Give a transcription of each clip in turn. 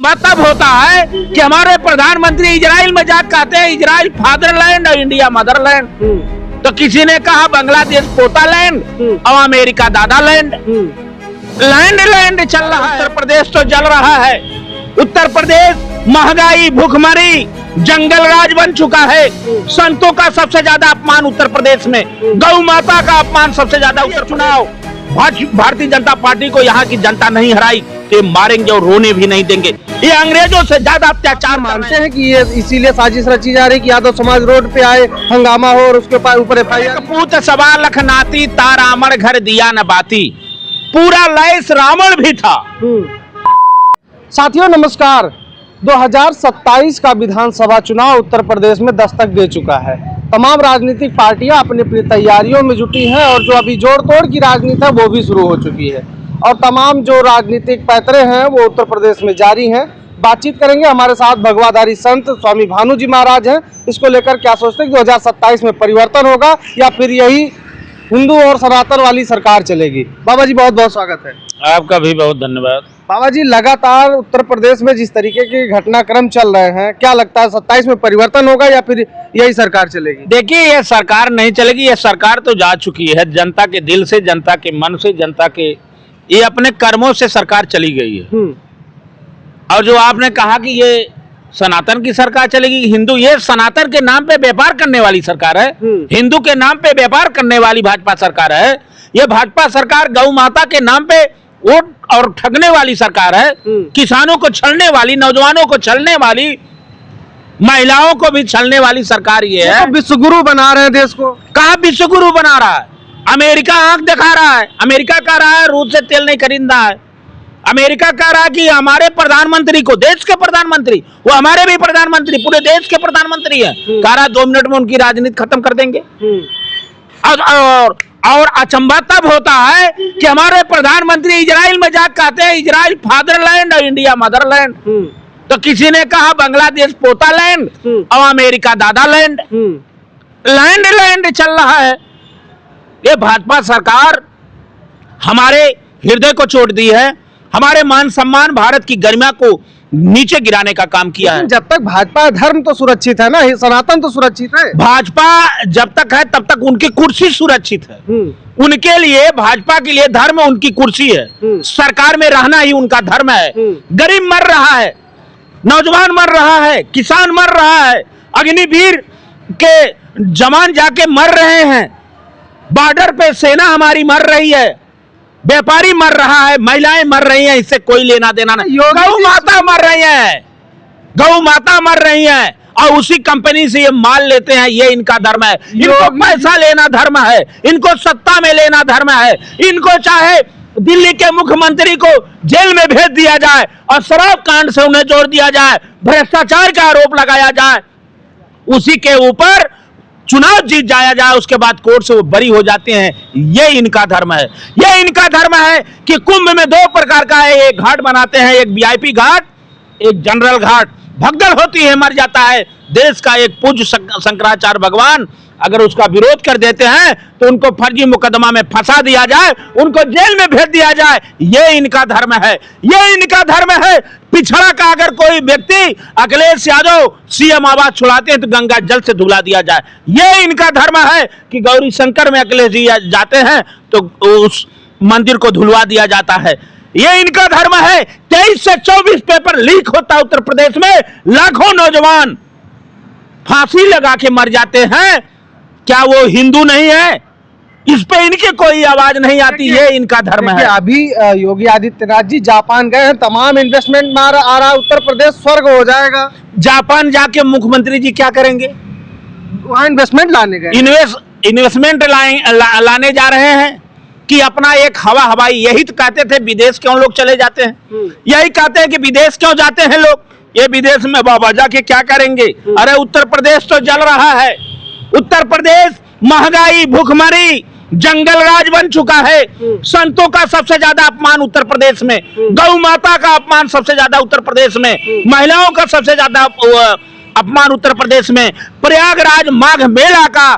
मतलब होता है कि हमारे प्रधानमंत्री इजराइल में जाकर कहते हैं इजराइल फादरलैंड और इंडिया मदरलैंड। तो किसी ने कहा बांग्लादेश पोतालैंड और अमेरिका दादालैंड। लैंड लैंड चल रहा है। उत्तर प्रदेश तो जल रहा है। उत्तर प्रदेश महंगाई, भूखमरी, जंगल राज बन चुका है। संतों का सबसे ज्यादा अपमान उत्तर प्रदेश में, गौ माता का अपमान सबसे ज्यादा। उत्तर चुनाव भारतीय जनता पार्टी को यहाँ की जनता नहीं हराई तो मारेंगे और रोने भी नहीं देंगे। ये अंग्रेजों से ज्यादा अत्याचार मानते हैं कि ये इसीलिए साजिश रची जा रही कि यादव समाज रोड पे आए, हंगामा हो और उसके ऊपर एफआईआर। पूत सवा लख नाती तारामण घर दिया न बाती, पूरा लैस रावण भी था। साथियों नमस्कार। 2027 का विधानसभा चुनाव उत्तर प्रदेश में दस्तक दे चुका है। तमाम राजनीतिक पार्टियां अपनी अपनी तैयारियों में जुटी हैं और जो अभी जोड़ तोड़ की राजनीति है वो भी शुरू हो चुकी है और तमाम जो राजनीतिक पैतरे हैं वो उत्तर प्रदेश में जारी हैं। बातचीत करेंगे, हमारे साथ भगवाधारी संत स्वामी भानु जी महाराज हैं। इसको लेकर क्या सोचते हैं कि 2027 में परिवर्तन होगा या फिर यही हिंदू और सनातन वाली सरकार चलेगी? बाबा जी बहुत बहुत स्वागत है। आपका भी बहुत धन्यवाद। बाबा जी, लगातार उत्तर प्रदेश में जिस तरीके के घटनाक्रम चल रहे हैं, क्या लगता है 27 में परिवर्तन होगा या फिर यही सरकार चलेगी? देखिए, ये सरकार नहीं चलेगी। ये सरकार तो जा चुकी है जनता के दिल से, जनता के मन से, जनता के ये अपने कर्मों से सरकार चली गई है। और जो आपने कहा कि ये सनातन की सरकार चलेगी, हिंदू, ये सनातन के नाम पे व्यापार करने वाली सरकार है। हिंदू के नाम पे व्यापार करने वाली भाजपा सरकार है। ये भाजपा सरकार गौ माता के नाम पे वोट और ठगने वाली सरकार है। किसानों को छलने वाली, नौजवानों को छलने वाली, महिलाओं को भी छलने वाली सरकार ये है। विश्वगुरु बना रहे हैं देश को। कहा विश्वगुरु बना रहा है? अमेरिका आंख दिखा रहा है। अमेरिका कह रहा है रूस से तेल नहीं खरीदना है। अमेरिका कह रहा है कि हमारे प्रधानमंत्री को, देश के प्रधानमंत्री, वो हमारे भी प्रधानमंत्री, पूरे देश के प्रधानमंत्री है, कह रहा है 2 मिनट में उनकी राजनीति खत्म कर देंगे। और अचंभा तब होता है कि हमारे प्रधानमंत्री इजराइल में जाकर कहते हैं इजराइल फादरलैंड और इंडिया मदरलैंड। तो किसी ने कहा बांग्लादेश पोतालैंड और अमेरिका दादालैंड। लैंड लैंड चल रहा है। ये भाजपा सरकार हमारे हृदय को चोट दी है, हमारे मान सम्मान, भारत की गरिमा को नीचे गिराने का काम किया है। जब तक भाजपा धर्म तो सुरक्षित है ना, सनातन तो सुरक्षित है। भाजपा जब तक है तब तक उनकी कुर्सी सुरक्षित है। उनके लिए, भाजपा के लिए धर्म उनकी कुर्सी है। सरकार में रहना ही उनका धर्म है। गरीब मर रहा है, नौजवान मर रहा है, किसान मर रहा है, अग्निवीर के जवान जाके मर रहे हैं, बॉर्डर पे सेना हमारी मर रही है, व्यापारी मर रहा है, महिलाएं मर रही हैं, इससे कोई लेना देना नहीं। गौ माता मर रही है, गौ माता मर रही है और उसी कंपनी से ये माल लेते हैं। ये इनका धर्म है। इनको पैसा लेना धर्म है, इनको सत्ता में लेना धर्म है। इनको चाहे दिल्ली के मुख्यमंत्री को जेल में भेज दिया जाए और शराब कांड से उन्हें जोड़ दिया जाए, भ्रष्टाचार का आरोप लगाया जाए, उसी के ऊपर चुनाव जीत जाया जाए, उसके बाद कोर्ट से वो बरी हो जाते हैं। ये इनका धर्म है। ये इनका धर्म है कि कुंभ में 2 प्रकार का है। एक घाट बनाते हैं, एक वीआईपी घाट, एक जनरल घाट। भगदड़ होती है, मर जाता है देश का एक पूज्य शंकराचार्य भगवान। अगर उसका विरोध कर देते हैं तो उनको फर्जी मुकदमा में फंसा दिया जाए, उनको जेल में भेज दिया जाए। ये इनका धर्म है। ये इनका धर्म है। पिछड़ा का अगर कोई व्यक्ति, अखिलेश यादव सीएम आवाज छुड़ाते हैं तो गंगा जल से धुला दिया जाए। ये इनका धर्म है कि गौरी शंकर में अखिलेश जी जाते हैं तो उस मंदिर को धुलवा दिया जाता है। ये इनका धर्म है। 23 से 24 पेपर लीक होता है उत्तर प्रदेश में, लाखों नौजवान फांसी लगा के मर जाते हैं। क्या वो हिंदू नहीं है? इस पे इनके कोई आवाज नहीं आती। ये इनका धर्म है। अभी योगी आदित्यनाथ जी जापान गए हैं, तमाम इन्वेस्टमेंट आ रहा है, उत्तर प्रदेश स्वर्ग हो जाएगा। जापान जाके मुख्यमंत्री जी क्या करेंगे? वहाँ इन्वेस्टमेंट लाने गए, इन्वेस्टमेंट लाने जा रहे हैं कि अपना एक हवाई। यही तो कहते थे विदेश क्यों लोग चले जाते हैं, यही कहते हैं कि विदेश क्यों जाते हैं लोग। ये विदेश में बाबा जाके क्या करेंगे? अरे उत्तर प्रदेश तो जल रहा है। उत्तर प्रदेश महंगाई, भूखमरी, जंगल राज बन चुका है। संतों का सबसे ज्यादा अपमान उत्तर प्रदेश में, गौ माता का अपमान सबसे ज्यादा उत्तर प्रदेश में, महिलाओं का सबसे ज्यादा अपमान उत्तर प्रदेश में। प्रयागराज माघ मेला का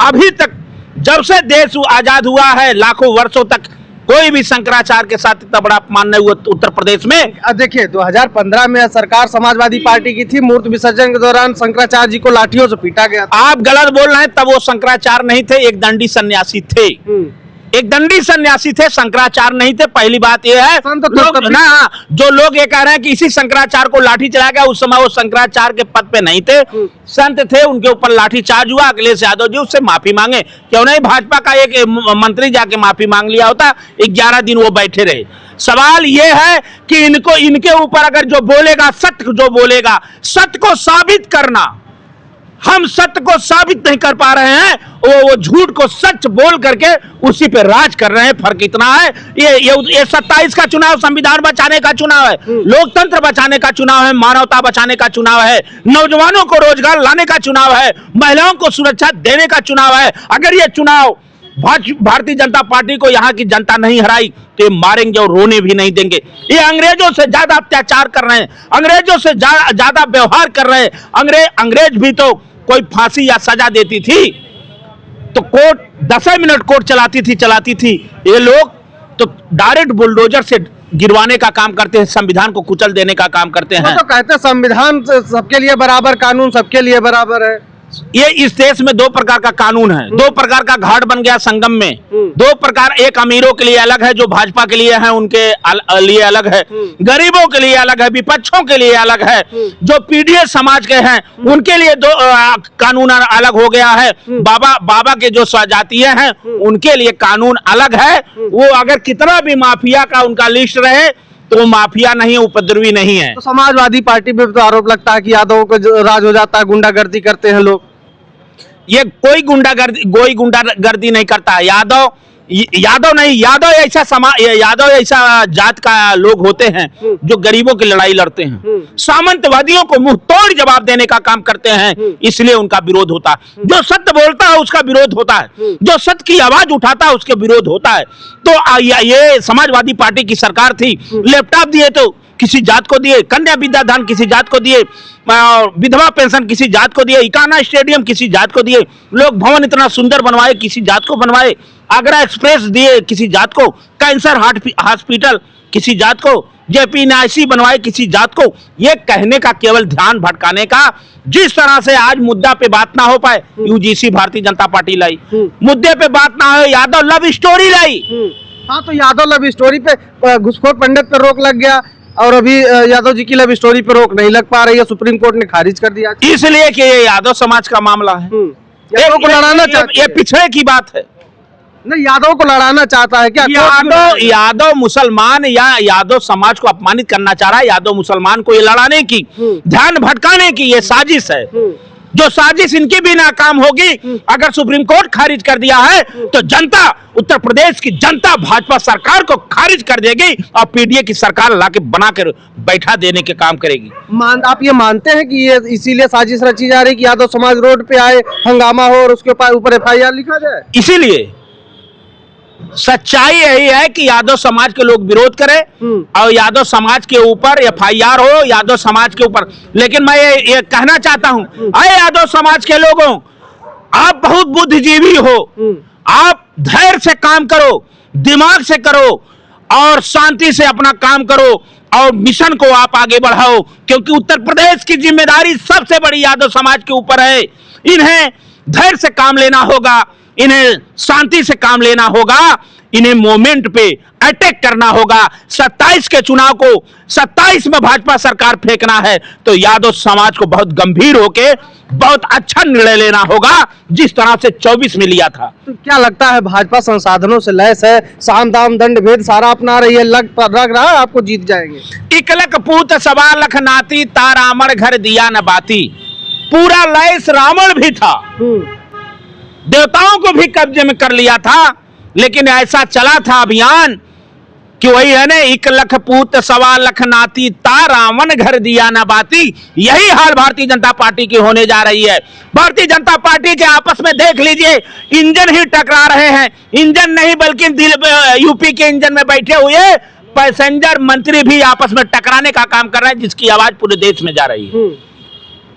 अभी तक, जब से देश आजाद हुआ है, लाखों वर्षों तक कोई भी शंकराचार्य के साथ इतना बड़ा अपमान नहीं हुआ उत्तर प्रदेश में। देखिए 2015 में सरकार समाजवादी पार्टी की थी, मूर्ति विसर्जन के दौरान शंकराचार्य जी को लाठियों से पीटा गया था। आप गलत बोल रहे हैं, तब वो शंकराचार्य नहीं थे, एक दंडी सन्यासी थे। एक दंडी सन्यासी थे, शंकराचार्य नहीं थे। पहली बात यह है जो लोग ये कह रहे हैं कि इसी शंकराचार्य को लाठी चलाया गया, उस समय वो शंकराचार्य के पद पे नहीं थे, संत थे, उनके ऊपर लाठी चार्ज हुआ। अखिलेश यादव जी उससे माफी मांगे, क्यों नहीं? भाजपा का एक मंत्री जाके माफी मांग लिया होता, 11 दिन वो बैठे रहे। सवाल ये है कि इनके ऊपर अगर जो बोलेगा, सत्य जो बोलेगा, सत्य को साबित करना, हम सत्य को साबित नहीं कर पा रहे हैं, वो झूठ को सच बोल करके उसी पे राज कर रहे हैं। फर्क इतना है, ये 27 का चुनाव संविधान बचाने का चुनाव है, लोकतंत्र बचाने का चुनाव है, मानवता बचाने का चुनाव है, नौजवानों को रोजगार लाने का चुनाव है, महिलाओं को सुरक्षा देने का चुनाव है। अगर ये चुनाव भारतीय जनता पार्टी को यहाँ की जनता नहीं हराई तो ये मारेंगे और रोने भी नहीं देंगे। ये अंग्रेजों से ज्यादा अत्याचार कर रहे हैं, अंग्रेजों से ज्यादा व्यवहार कर रहे हैं। अंग्रेज भी तो कोई फांसी या सजा देती थी तो कोर्ट 10 मिनट कोर्ट चलाती थी। ये लोग तो डायरेक्ट बुलडोजर से गिरवाने का काम करते हैं, संविधान को कुचल देने का काम करते हैं। तो कहते हैं संविधान सबके लिए बराबर, कानून सबके लिए बराबर है। ये इस देश में 2 प्रकार का कानून है, 2 प्रकार का घाट बन गया संगम में। 2 प्रकार, एक अमीरों के लिए अलग है, जो भाजपा के लिए है उनके लिए अलग है, गरीबों के लिए अलग है, विपक्षों के लिए अलग है, जो पीडीएस समाज के हैं उनके लिए 2 कानून अलग हो गया है। बाबा के जो स्वजातीय हैं उनके लिए कानून अलग है। वो अगर कितना भी माफिया का उनका लिस्ट रहे तो माफिया नहीं है, उपद्रवी नहीं है। तो समाजवादी पार्टी पे तो आरोप लगता है कि यादवों को राज हो जाता है, गुंडागर्दी करते हैं लोग। ये कोई गुंडागर्दी नहीं करता। यादव ऐसा जात का लोग होते हैं जो गरीबों की लड़ाई लड़ते हैं, सामंतवादियों को मुंह तोड़ जवाब देने का काम करते हैं, इसलिए उनका विरोध होता है। जो सत्य बोलता है उसका विरोध होता है, जो सत्य की आवाज उठाता है उसके विरोध होता है। तो ये समाजवादी पार्टी की सरकार थी, लैपटॉप दिए तो किसी जात को दिए, कन्या विद्यादान किसी जात को दिए, विधवा पेंशन किसी जात को दिए, इकाना स्टेडियम किसी जात को दिए, लोक भवन इतना सुंदर बनवाए किसी जात को बनवाए, आगरा एक्सप्रेस दिए किसी जात को, कैंसर हॉस्पिटल किसी जात को, जेपी NIC बनवाए किसी जात को। ये कहने का, केवल ध्यान भटकाने का। जिस तरह से आज मुद्दा पे बात ना हो पाए, UGC भारतीय जनता पार्टी लाई, मुद्दे पे बात ना हो, यादव लव स्टोरी लाई। हाँ, तो यादव लव स्टोरी पे घुसखोर पंडित पे रोक लग गया और अभी यादव जी की लव स्टोरी पे रोक नहीं लग पा रही है, सुप्रीम कोर्ट ने खारिज कर दिया, इसलिए कि ये यादव समाज का मामला है। यादव को लड़ाना चाहते, ये पिछड़े की बात है। नहीं, यादव को लड़ाना चाहता है क्या? यादव मुसलमान या यादव समाज को अपमानित करना चाह रहा है, यादव मुसलमान को ये लड़ाने की, ध्यान भटकाने की ये साजिश है। जो साजिश इनकी भी नाकाम होगी, अगर सुप्रीम कोर्ट खारिज कर दिया है तो जनता, उत्तर प्रदेश की जनता भाजपा सरकार को खारिज कर देगी और पीडीए की सरकार लाके बनाकर बैठा देने के काम करेगी। आप ये मानते हैं कि ये इसीलिए साजिश रची जा रही कि यादव समाज रोड पे आए, हंगामा हो और उसके ऊपर FIR लिखा जाए? इसीलिए सच्चाई यही है कि यादव समाज के लोग विरोध करें और यादव समाज के ऊपर FIR हो, यादव समाज के ऊपर। लेकिन मैं ये कहना चाहता हूं, अरे यादव समाज के लोगों, आप बहुत बुद्धिजीवी हो, आप धैर्य से काम करो, दिमाग से करो और शांति से अपना काम करो और मिशन को आप आगे बढ़ाओ, क्योंकि उत्तर प्रदेश की जिम्मेदारी सबसे बड़ी यादव समाज के ऊपर है। इन्हें धैर्य से काम लेना होगा, इन्हें शांति से काम लेना होगा, इन्हें मोमेंट पे अटैक करना होगा। 27 के चुनाव को 27 में भाजपा सरकार फेंकना है तो यादव समाज को बहुत गंभीर होके बहुत अच्छा निर्णय लेना होगा, जिस तरह से 24 में लिया था। तो क्या लगता है भाजपा संसाधनों से लैस है, साम दाम दंड भेद सारा अपना रही है, लग रहा है आपको जीत जाएंगे? इकलक पूत सवा लख नाती, ता रावण घर दिया न बाती। पूरा लैस रावण भी था, देवताओं को भी कब्जे में कर लिया था, लेकिन ऐसा चला था अभियान कि वही है ना, 1 लख पूत सवा लख नाती, ता रावण घर दिया न बाती। यही हाल भारतीय जनता पार्टी की होने जा रही है। भारतीय जनता पार्टी के आपस में देख लीजिए, इंजन ही टकरा रहे हैं। इंजन नहीं बल्कि यूपी के इंजन में बैठे हुए पैसेंजर मंत्री भी आपस में टकराने का काम कर रहे हैं, जिसकी आवाज पूरे देश में जा रही है।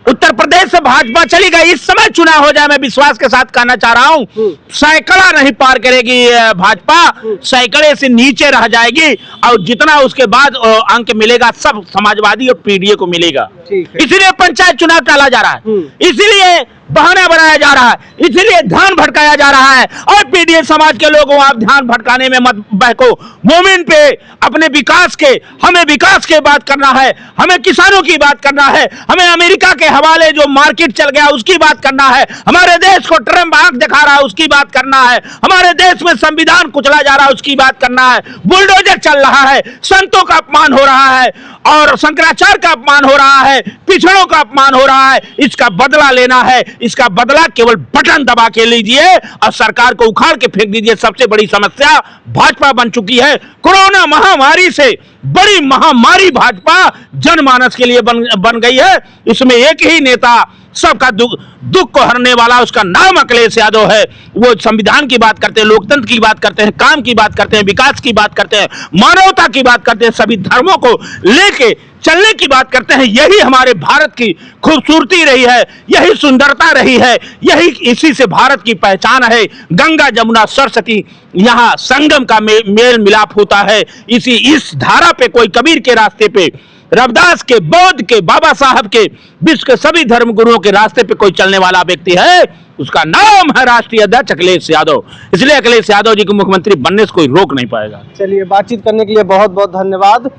उत्तर प्रदेश से भाजपा चली गई। इस समय चुनाव हो जाए, मैं विश्वास के साथ कहना चाह रहा हूं, सैकड़ा नहीं पार करेगी भाजपा, सैकड़े से नीचे रह जाएगी और जितना उसके बाद अंक मिलेगा सब समाजवादी और पीडीए को मिलेगा। इसीलिए पंचायत चुनाव टाला जा रहा है, इसीलिए बहाना बनाया जा रहा है, इसीलिए ध्यान भटकाया जा रहा है। और पीडीए समाज के लोगों, आप ध्यान भटकाने में मत बहको। मोमिन पे अपने विकास के, हमें विकास के बात करना है, हमें किसानों की बात करना है, हमें अमेरिका के हवाले जो मार्केट चल गया उसकी बात करना है, हमारे देश को ट्रम्प आंख दिखा रहा है उसकी बात करना है, हमारे देश में संविधान कुचला जा रहा है उसकी बात करना है, बुलडोजर चल रहा है, संतों का अपमान हो रहा है और शंकराचार्य का अपमान हो रहा है, पिछड़ों का अपमान हो रहा है। इसका बदला लेना है, इसका बदला केवल बटन दबा के लीजिए और सरकार को उखाड़ के फेंक दीजिए। सबसे बड़ी समस्या भाजपा बन चुकी है। कोरोना महामारी से बड़ी महामारी भाजपा जनमानस के लिए बन गई है। इसमें एक ही नेता सबका दुख को हरने वाला, उसका नाम अखिलेश यादव है। वो संविधान की बात करते हैं, लोकतंत्र की बात करते हैं, काम की बात करते हैं, विकास की बात करते हैं, मानवता की बात करते हैं, सभी धर्मों को लेके चलने की बात करते हैं। यही हमारे भारत की खूबसूरती रही है, यही सुंदरता रही है, यही इसी से भारत की पहचान है। गंगा जमुना सरस्वती यहाँ संगम का मेल मिलाप होता है। इस धारा पे, कोई कबीर के रास्ते पे, रविदास के, बौद्ध के, बाबा साहब के, विश्व के सभी धर्म गुरुओं के रास्ते पे कोई चलने वाला व्यक्ति है, उसका नाम है राष्ट्रीय अध्यक्ष अखिलेश यादव। इसलिए अखिलेश यादव जी को मुख्यमंत्री बनने से कोई रोक नहीं पाएगा। चलिए, बातचीत करने के लिए बहुत बहुत धन्यवाद।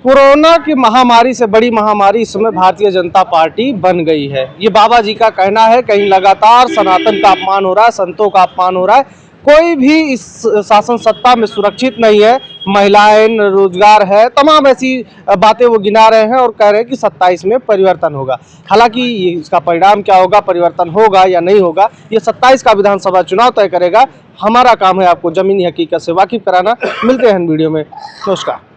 कोरोना की महामारी से बड़ी महामारी इस समय भारतीय जनता पार्टी बन गई है, ये बाबा जी का कहना है। कहीं लगातार सनातन का अपमान हो रहा है, संतों का अपमान हो रहा है, कोई भी इस शासन सत्ता में सुरक्षित नहीं है, महिलाएं, रोजगार है, तमाम ऐसी बातें वो गिना रहे हैं और कह रहे हैं कि 27 में परिवर्तन होगा। हालांकि इसका परिणाम क्या होगा, परिवर्तन होगा या नहीं होगा, ये 27 का विधानसभा चुनाव तय करेगा। हमारा काम है आपको जमीनी हकीकत से वाकिफ कराना। मिलते हैं वीडियो में, नमस्कार।